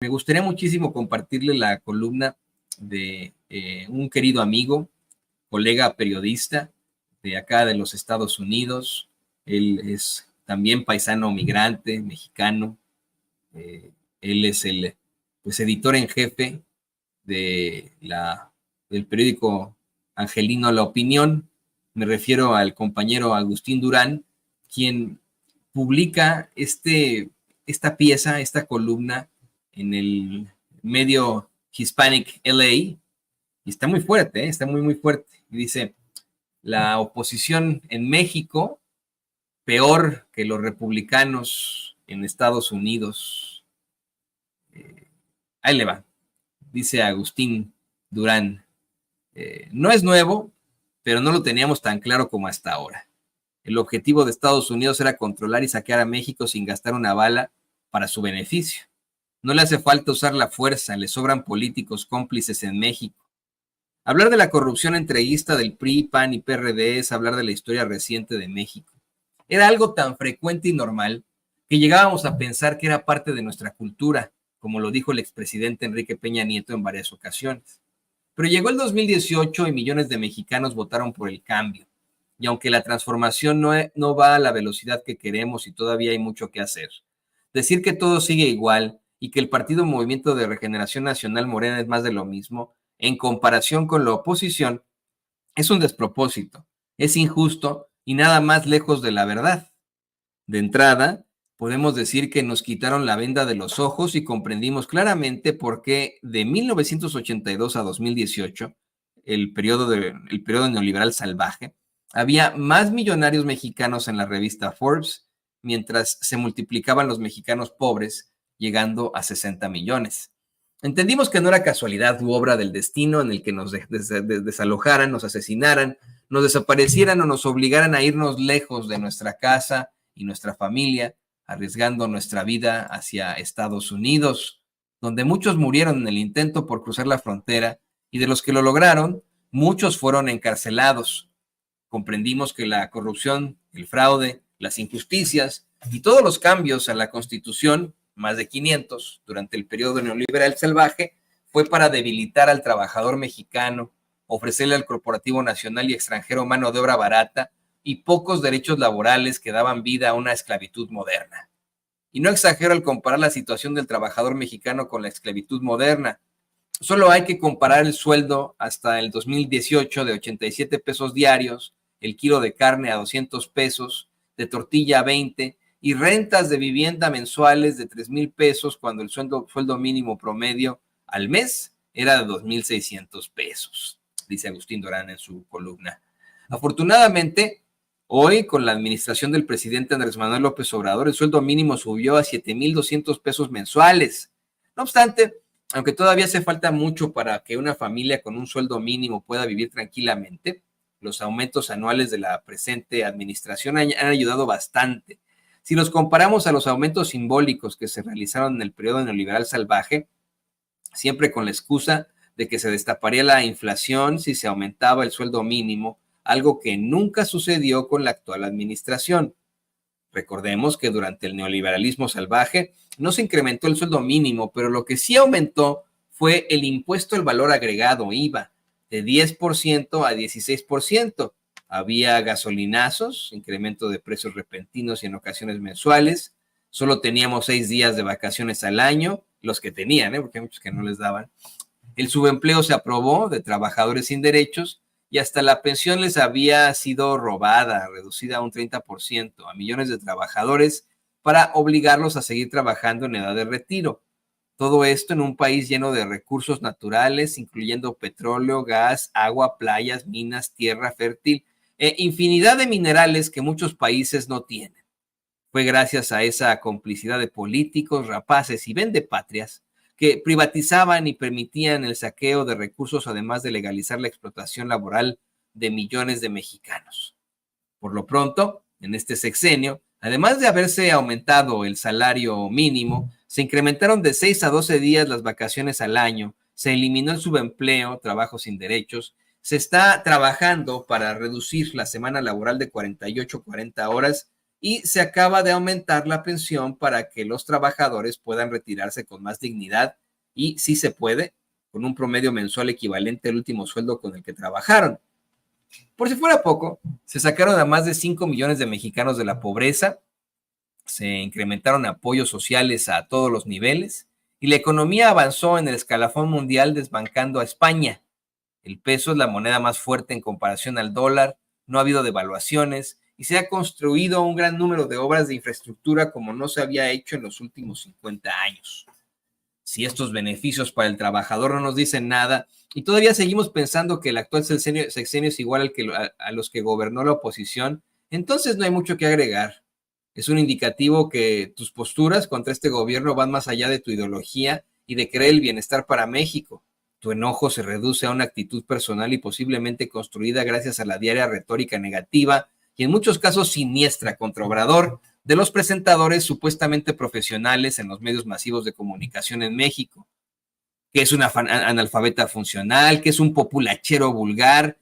Me gustaría muchísimo compartirle la columna de un querido amigo, colega periodista de acá de los Estados Unidos. Él es también paisano migrante, mexicano. Eh, Él es el pues, editor en jefe de del periódico angelino La Opinión. Me refiero al compañero Agustín Durán, quien publica esta pieza, esta columna en el medio Hispanic LA, y está muy fuerte, está muy fuerte. Y dice, la oposición en México, peor que los republicanos en Estados Unidos. Ahí le va, dice Agustín Durán. No es nuevo, pero no lo teníamos tan claro como hasta ahora. El objetivo de Estados Unidos era controlar y saquear a México sin gastar una bala para su beneficio. No le hace falta usar la fuerza, le sobran políticos cómplices en México. Hablar de la corrupción entreguista del PRI, PAN y PRD es hablar de la historia reciente de México. Era algo tan frecuente y normal que llegábamos a pensar que era parte de nuestra cultura, como lo dijo el expresidente Enrique Peña Nieto en varias ocasiones. Pero llegó el 2018 y millones de mexicanos votaron por el cambio. Y aunque la transformación no va a la velocidad que queremos y todavía hay mucho que hacer, decir que todo sigue igual y que el Partido Movimiento de Regeneración Nacional Morena es más de lo mismo, en comparación con la oposición, es un despropósito, es injusto y nada más lejos de la verdad. De entrada, podemos decir que nos quitaron la venda de los ojos y comprendimos claramente por qué de 1982 a 2018, el periodo neoliberal salvaje, había más millonarios mexicanos en la revista Forbes, mientras se multiplicaban los mexicanos pobres, llegando a 60 millones. Entendimos que no era casualidad u obra del destino en el que nos desalojaran, nos asesinaran, nos desaparecieran o nos obligaran a irnos lejos de nuestra casa y nuestra familia, arriesgando nuestra vida hacia Estados Unidos, donde muchos murieron en el intento por cruzar la frontera y de los que lo lograron, muchos fueron encarcelados. Comprendimos que la corrupción, el fraude, las injusticias y todos los cambios a la Constitución, más de 500, durante el periodo neoliberal salvaje, fue para debilitar al trabajador mexicano, ofrecerle al corporativo nacional y extranjero mano de obra barata y pocos derechos laborales que daban vida a una esclavitud moderna. Y no exagero al comparar la situación del trabajador mexicano con la esclavitud moderna. Solo hay que comparar el sueldo hasta el 2018 de 87 pesos diarios, el kilo de carne a 200 pesos, de tortilla a 20 y rentas de vivienda mensuales de 3,000 pesos cuando el sueldo mínimo promedio al mes era de 2,600 pesos, dice Agustín Durán en su columna. Afortunadamente, hoy, con la administración del presidente Andrés Manuel López Obrador, el sueldo mínimo subió a 7,200 pesos mensuales. No obstante, aunque todavía hace falta mucho para que una familia con un sueldo mínimo pueda vivir tranquilamente, los aumentos anuales de la presente administración han ayudado bastante. Si los comparamos a los aumentos simbólicos que se realizaron en el periodo neoliberal salvaje, siempre con la excusa de que se destaparía la inflación si se aumentaba el sueldo mínimo, algo que nunca sucedió con la actual administración. Recordemos que durante el neoliberalismo salvaje no se incrementó el sueldo mínimo, pero lo que sí aumentó fue el impuesto al valor agregado, IVA, de 10% a 16%. Había gasolinazos, incremento de precios repentinos y en ocasiones mensuales. Solo teníamos 6 días de vacaciones al año, los que tenían, porque hay muchos que no les daban. El subempleo se aprobó de trabajadores sin derechos y hasta la pensión les había sido robada, reducida a un 30% a millones de trabajadores para obligarlos a seguir trabajando en edad de retiro. Todo esto en un país lleno de recursos naturales, incluyendo petróleo, gas, agua, playas, minas, tierra fértil e infinidad de minerales que muchos países no tienen. Fue gracias a esa complicidad de políticos, rapaces y vendepatrias que privatizaban y permitían el saqueo de recursos, además de legalizar la explotación laboral de millones de mexicanos. Por lo pronto, en este sexenio, además de haberse aumentado el salario mínimo, se incrementaron de 6 a 12 días las vacaciones al año, se eliminó el subempleo, trabajo sin derechos, se está trabajando para reducir la semana laboral de 48 a 40 horas y se acaba de aumentar la pensión para que los trabajadores puedan retirarse con más dignidad y, si se puede, con un promedio mensual equivalente al último sueldo con el que trabajaron. Por si fuera poco, se sacaron a más de 5 millones de mexicanos de la pobreza, se incrementaron apoyos sociales a todos los niveles y la economía avanzó en el escalafón mundial desbancando a España. El peso es la moneda más fuerte en comparación al dólar, no ha habido devaluaciones y se ha construido un gran número de obras de infraestructura como no se había hecho en los últimos 50 años. Si estos beneficios para el trabajador no nos dicen nada y todavía seguimos pensando que el actual sexenio es igual a los que gobernó la oposición, entonces no hay mucho que agregar. Es un indicativo que tus posturas contra este gobierno van más allá de tu ideología y de querer el bienestar para México. Tu enojo se reduce a una actitud personal y posiblemente construida gracias a la diaria retórica negativa y en muchos casos siniestra contra Obrador de los presentadores supuestamente profesionales en los medios masivos de comunicación en México, que es una analfabeta funcional, que es un populachero vulgar,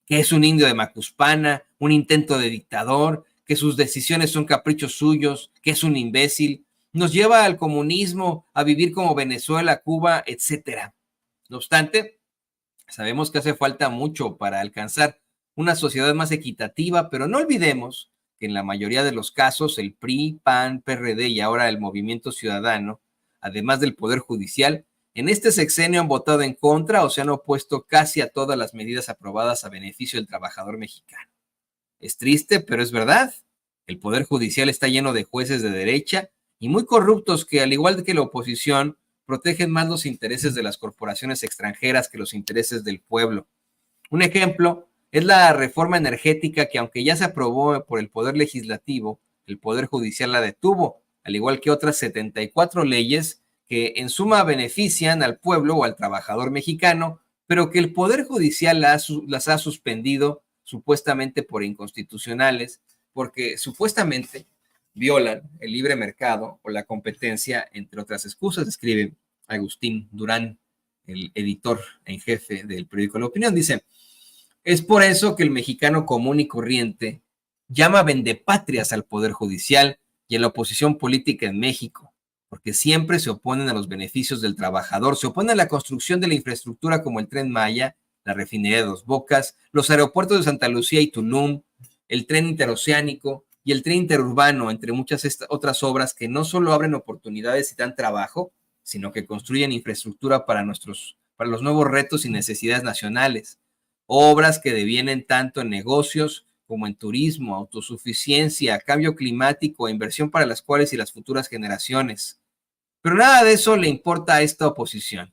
que es un indio de Macuspana, un intento de dictador, que sus decisiones son caprichos suyos, que es un imbécil, nos lleva al comunismo, a vivir como Venezuela, Cuba, etcétera. No obstante, sabemos que hace falta mucho para alcanzar una sociedad más equitativa, pero no olvidemos que en la mayoría de los casos el PRI, PAN, PRD y ahora el Movimiento Ciudadano, además del Poder Judicial, en este sexenio han votado en contra o se han opuesto casi a todas las medidas aprobadas a beneficio del trabajador mexicano. Es triste, pero es verdad. El Poder Judicial está lleno de jueces de derecha y muy corruptos que, al igual que la oposición, protegen más los intereses de las corporaciones extranjeras que los intereses del pueblo. Un ejemplo es la reforma energética que, aunque ya se aprobó por el Poder Legislativo, el Poder Judicial la detuvo, al igual que otras 74 leyes que en suma benefician al pueblo o al trabajador mexicano, pero que el Poder Judicial las ha suspendido supuestamente por inconstitucionales, porque supuestamente violan el libre mercado o la competencia, entre otras excusas, escribe Agustín Durán, el editor en jefe del periódico La Opinión. Dice, es por eso que el mexicano común y corriente llama vendepatrias al Poder Judicial y a la oposición política en México, porque siempre se oponen a los beneficios del trabajador, se oponen a la construcción de la infraestructura como el Tren Maya, la refinería de Dos Bocas, los aeropuertos de Santa Lucía y Tulum, el tren interoceánico y el tren interurbano, entre muchas otras obras que no solo abren oportunidades y dan trabajo, sino que construyen infraestructura para los nuevos retos y necesidades nacionales. Obras que devienen tanto en negocios como en turismo, autosuficiencia, cambio climático e inversión para las cuales y las futuras generaciones. Pero nada de eso le importa a esta oposición.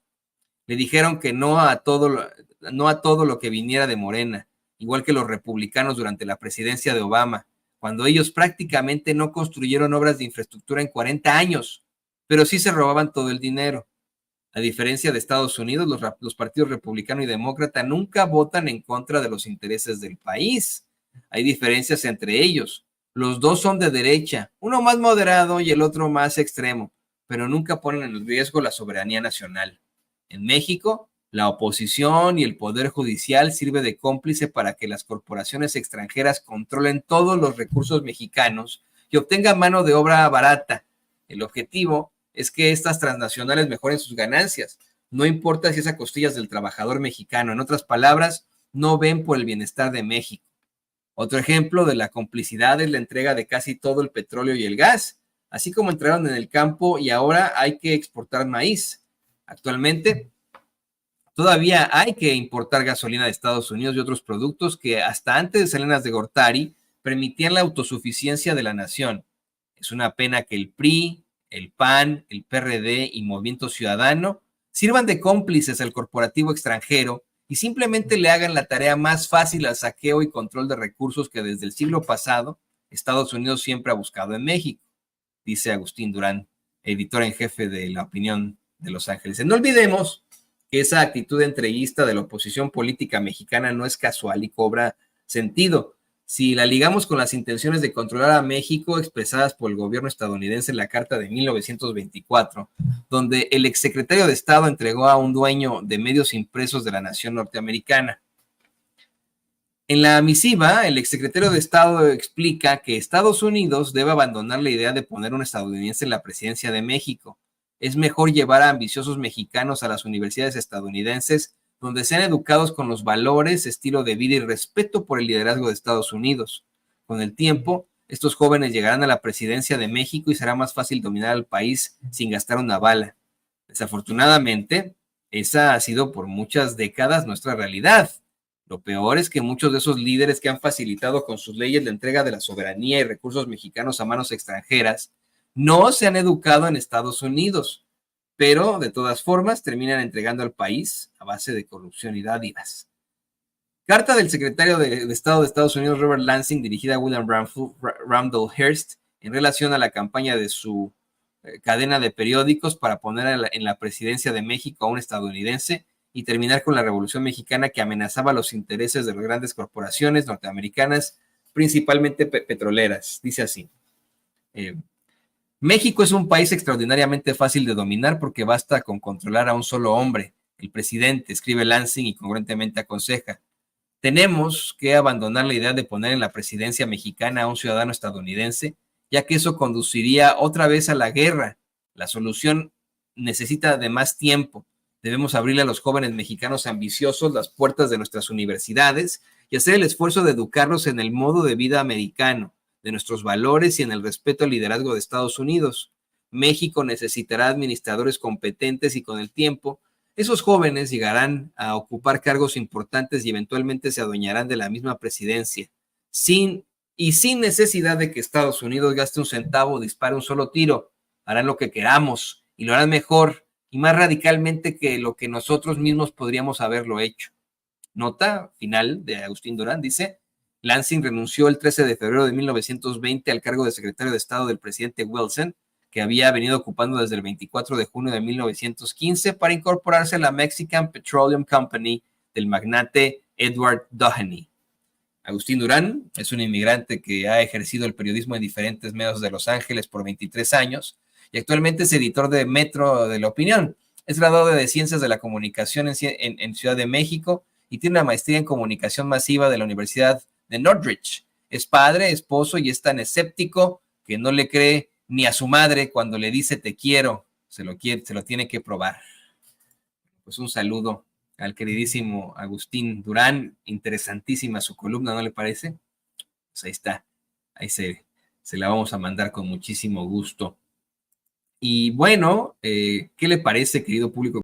Le dijeron que no a todo lo que viniera de Morena, igual que los republicanos durante la presidencia de Obama, cuando ellos prácticamente no construyeron obras de infraestructura en 40 años, pero sí se robaban todo el dinero. A diferencia de Estados Unidos, los partidos republicano y demócrata nunca votan en contra de los intereses del país. Hay diferencias entre ellos. Los dos son de derecha, uno más moderado y el otro más extremo, pero nunca ponen en riesgo la soberanía nacional. En México, la oposición y el Poder Judicial sirve de cómplice para que las corporaciones extranjeras controlen todos los recursos mexicanos y obtengan mano de obra barata. El objetivo es que estas transnacionales mejoren sus ganancias. No importa si es a costillas del trabajador mexicano. En otras palabras, no ven por el bienestar de México. Otro ejemplo de la complicidad es la entrega de casi todo el petróleo y el gas, así como entraron en el campo y ahora hay que exportar maíz. Actualmente, todavía hay que importar gasolina de Estados Unidos y otros productos que hasta antes de Salinas de Gortari permitían la autosuficiencia de la nación. Es una pena que el PRI, el PAN, el PRD y Movimiento Ciudadano sirvan de cómplices al corporativo extranjero y simplemente le hagan la tarea más fácil al saqueo y control de recursos que desde el siglo pasado Estados Unidos siempre ha buscado en México, dice Agustín Durán, editor en jefe de La Opinión de Los Ángeles. No olvidemos que esa actitud entreguista de la oposición política mexicana no es casual y cobra sentido. Si la ligamos con las intenciones de controlar a México expresadas por el gobierno estadounidense en la Carta de 1924, donde el exsecretario de Estado entregó a un dueño de medios impresos de la nación norteamericana. En la misiva, el exsecretario de Estado explica que Estados Unidos debe abandonar la idea de poner un estadounidense en la presidencia de México. Es mejor llevar a ambiciosos mexicanos a las universidades estadounidenses, donde sean educados con los valores, estilo de vida y respeto por el liderazgo de Estados Unidos. Con el tiempo, estos jóvenes llegarán a la presidencia de México y será más fácil dominar al país sin gastar una bala. Desafortunadamente, esa ha sido por muchas décadas nuestra realidad. Lo peor es que muchos de esos líderes que han facilitado con sus leyes la entrega de la soberanía y recursos mexicanos a manos extranjeras no se han educado en Estados Unidos, pero de todas formas terminan entregando al país a base de corrupción y dádivas. Carta del secretario de Estado de Estados Unidos, Robert Lansing, dirigida a William Randolph Hearst en relación a la campaña de su cadena de periódicos para poner en la presidencia de México a un estadounidense y terminar con la Revolución Mexicana que amenazaba los intereses de las grandes corporaciones norteamericanas, principalmente petroleras. Dice así. México es un país extraordinariamente fácil de dominar porque basta con controlar a un solo hombre, el presidente, escribe Lansing y congruentemente aconseja. Tenemos que abandonar la idea de poner en la presidencia mexicana a un ciudadano estadounidense, ya que eso conduciría otra vez a la guerra. La solución necesita de más tiempo. Debemos abrirle a los jóvenes mexicanos ambiciosos las puertas de nuestras universidades y hacer el esfuerzo de educarlos en el modo de vida americano, de nuestros valores y en el respeto al liderazgo de Estados Unidos. México necesitará administradores competentes y con el tiempo esos jóvenes llegarán a ocupar cargos importantes y eventualmente se adueñarán de la misma presidencia, sin necesidad de que Estados Unidos gaste un centavo o dispare un solo tiro. Harán lo que queramos y lo harán mejor y más radicalmente que lo que nosotros mismos podríamos haberlo hecho. Nota final de Agustín Durán dice, Lansing renunció el 13 de febrero de 1920 al cargo de secretario de Estado del presidente Wilson, que había venido ocupando desde el 24 de junio de 1915 para incorporarse a la Mexican Petroleum Company del magnate Edward Doheny. Agustín Durán es un inmigrante que ha ejercido el periodismo en diferentes medios de Los Ángeles por 23 años y actualmente es editor de Metro de la Opinión. Es graduado de Ciencias de la Comunicación en Ciudad de México y tiene una maestría en Comunicación Masiva de la Universidad de Northridge. Es padre, esposo y es tan escéptico que no le cree ni a su madre cuando le dice te quiero, se lo tiene que probar. Pues un saludo al queridísimo Agustín Durán, interesantísima su columna, ¿no le parece? Pues ahí está, ahí se la vamos a mandar con muchísimo gusto. Y bueno, ¿qué le parece, querido público?